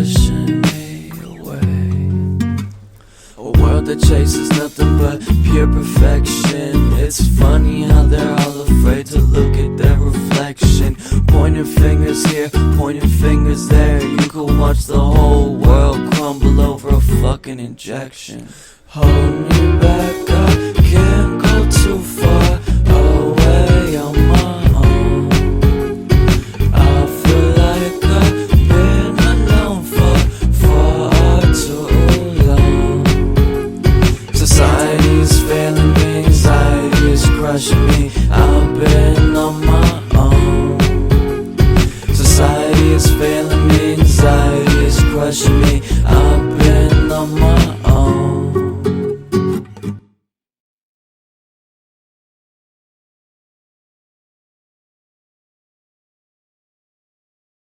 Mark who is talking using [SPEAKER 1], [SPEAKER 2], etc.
[SPEAKER 1] pushing me away. A world that chases nothing but pure perfection. It's funny how they're all afraid to look at their reflection. Pointing fingers here, pointing fingers there. You could watch the whole world crumble over a fucking injection. Hold me back, I can't go too far away on my own. I feel like I've been alone for far too long. Society's failing me, anxiety is crushing me. I've been on my own. Society is failing me, anxiety is crushing me.